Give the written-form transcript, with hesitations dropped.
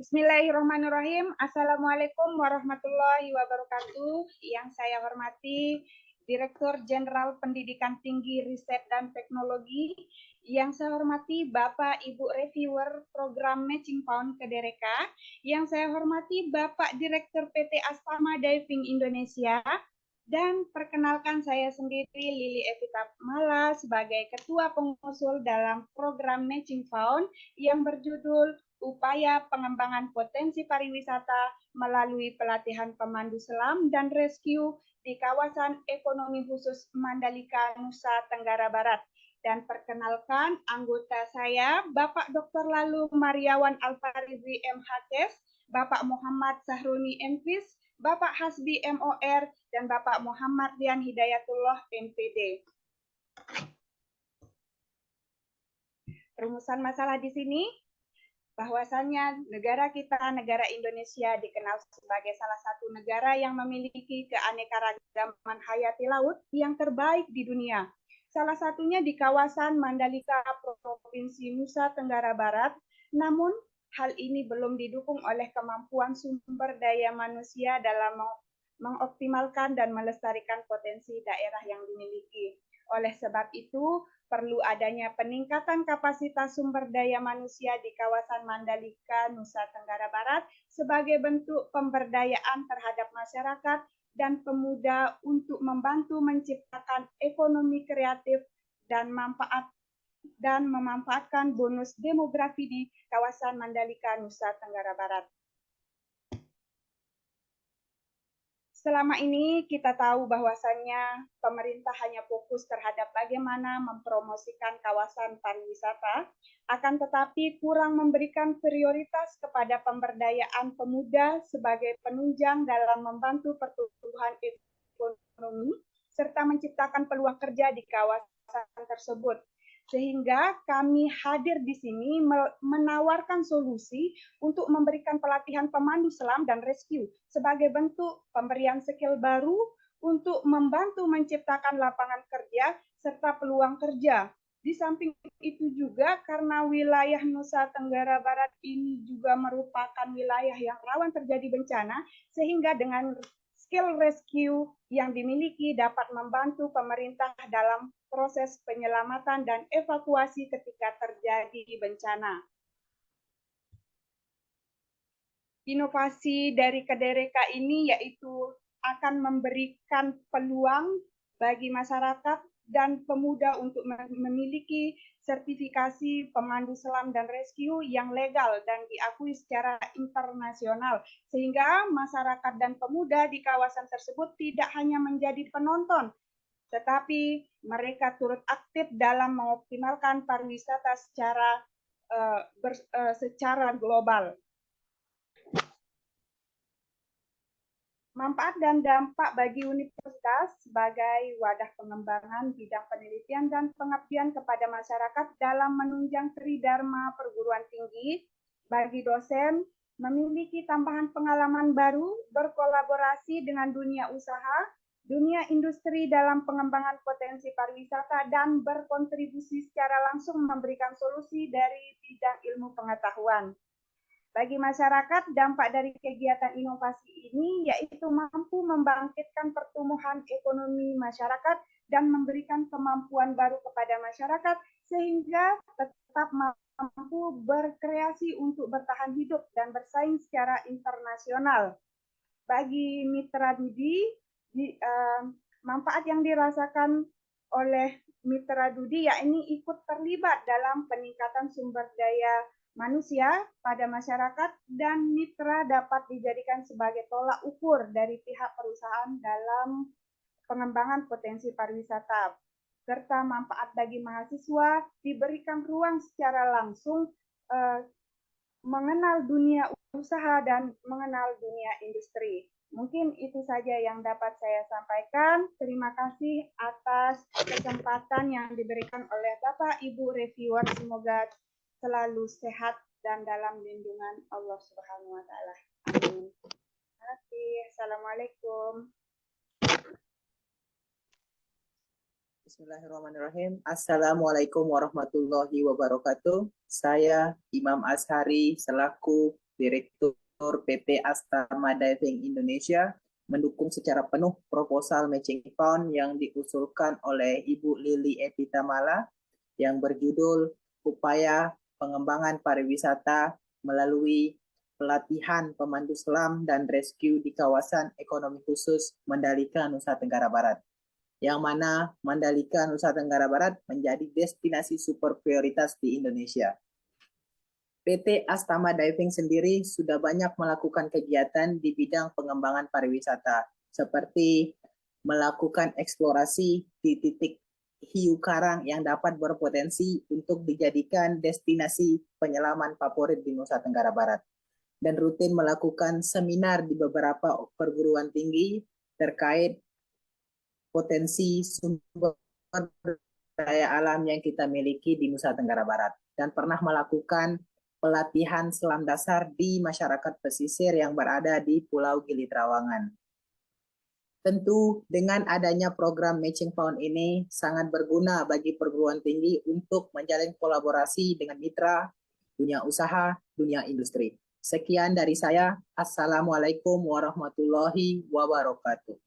Bismillahirrahmanirrahim. Assalamualaikum warahmatullahi wabarakatuh. Yang saya hormati Direktur Jenderal Pendidikan Tinggi Riset dan Teknologi. Yang saya hormati Bapak Ibu Reviewer Program Matching Found Kedereka. Yang saya hormati Bapak Direktur PT Astama Diving Indonesia. Dan perkenalkan saya sendiri Lili Evita Mala sebagai Ketua Pengusul dalam program Matching Found yang berjudul Upaya Pengembangan Potensi Pariwisata melalui pelatihan pemandu selam dan rescue di kawasan ekonomi khusus Mandalika, Nusa Tenggara Barat. Dan perkenalkan anggota saya, Bapak Dr. Lalu Mariawan Alfarizi MHKes, Bapak Muhammad Sahruni MFis, Bapak Hasbi MOR, dan Bapak Muhammad Dian Hidayatullah MPD. Rumusan masalah di sini, bahwasannya negara kita, negara Indonesia dikenal sebagai salah satu negara yang memiliki keanekaragaman hayati laut yang terbaik di dunia. Salah satunya di kawasan Mandalika, Provinsi Nusa Tenggara Barat. Namun, hal ini belum didukung oleh kemampuan sumber daya manusia dalam mengoptimalkan dan melestarikan potensi daerah yang dimiliki. Oleh sebab itu, perlu adanya peningkatan kapasitas sumber daya manusia di kawasan Mandalika, Nusa Tenggara Barat sebagai bentuk pemberdayaan terhadap masyarakat dan pemuda untuk membantu menciptakan ekonomi kreatif dan memanfaatkan bonus demografi di kawasan Mandalika, Nusa Tenggara Barat. Selama ini kita tahu bahwasannya pemerintah hanya fokus terhadap bagaimana mempromosikan kawasan pariwisata, akan tetapi kurang memberikan prioritas kepada pemberdayaan pemuda sebagai penunjang dalam membantu pertumbuhan ekonomi serta menciptakan peluang kerja di kawasan tersebut. Sehingga kami hadir di sini menawarkan solusi untuk memberikan pelatihan pemandu selam dan rescue sebagai bentuk pemberian skill baru untuk membantu menciptakan lapangan kerja serta peluang kerja. Di samping itu juga karena wilayah Nusa Tenggara Barat ini juga merupakan wilayah yang rawan terjadi bencana, sehingga dengan skill rescue yang dimiliki dapat membantu pemerintah dalam proses penyelamatan dan evakuasi ketika terjadi bencana. Inovasi dari Kedereka ini yaitu akan memberikan peluang bagi masyarakat dan pemuda untuk memiliki sertifikasi pemandu selam dan rescue yang legal dan diakui secara internasional, sehingga masyarakat dan pemuda di kawasan tersebut tidak hanya menjadi penonton, tetapi mereka turut aktif dalam mengoptimalkan pariwisata secara global. Manfaat dan dampak bagi universitas sebagai wadah pengembangan bidang penelitian dan pengabdian kepada masyarakat dalam menunjang tridharma perguruan tinggi bagi dosen, memiliki tambahan pengalaman baru, berkolaborasi dengan dunia usaha, dunia industri dalam pengembangan potensi pariwisata, dan berkontribusi secara langsung memberikan solusi dari bidang ilmu pengetahuan. Bagi masyarakat, dampak dari kegiatan inovasi ini yaitu mampu membangkitkan pertumbuhan ekonomi masyarakat dan memberikan kemampuan baru kepada masyarakat sehingga tetap mampu berkreasi untuk bertahan hidup dan bersaing secara internasional. Bagi Mitra Dudi, manfaat yang dirasakan oleh Mitra Dudi yakni ikut terlibat dalam peningkatan sumber daya manusia pada masyarakat, dan mitra dapat dijadikan sebagai tolak ukur dari pihak perusahaan dalam pengembangan potensi pariwisata, serta manfaat bagi mahasiswa diberikan ruang secara langsung mengenal dunia usaha dan mengenal dunia industri. Mungkin itu saja yang dapat saya sampaikan. Terima kasih atas kesempatan yang diberikan oleh Bapak Ibu Reviewer. Semoga selalu sehat dan dalam lindungan Allah Subhanahu wa Ta'ala. Amin. Terima kasih. Assalamualaikum. Bismillahirrahmanirrahim. Assalamualaikum warahmatullahi wabarakatuh. Saya Imam Ashari selaku Direktur PT Astama Diving Indonesia, mendukung secara penuh proposal matching fund yang diusulkan oleh Ibu Lili Epitamala yang berjudul Upaya Pengembangan Pariwisata melalui pelatihan pemandu selam dan rescue di kawasan ekonomi khusus Mandalika, Nusa Tenggara Barat. Yang mana Mandalika, Nusa Tenggara Barat menjadi destinasi super prioritas di Indonesia. PT Astama Diving sendiri sudah banyak melakukan kegiatan di bidang pengembangan pariwisata, seperti melakukan eksplorasi di titik hiu karang yang dapat berpotensi untuk dijadikan destinasi penyelaman favorit di Nusa Tenggara Barat, dan rutin melakukan seminar di beberapa perguruan tinggi terkait potensi sumber daya alam yang kita miliki di Nusa Tenggara Barat, dan pernah melakukan pelatihan selam dasar di masyarakat pesisir yang berada di Pulau Gili Trawangan. Tentu dengan adanya program Matching Fund ini sangat berguna bagi perguruan tinggi untuk menjalin kolaborasi dengan mitra, dunia usaha, dunia industri. Sekian dari saya. Assalamualaikum warahmatullahi wabarakatuh.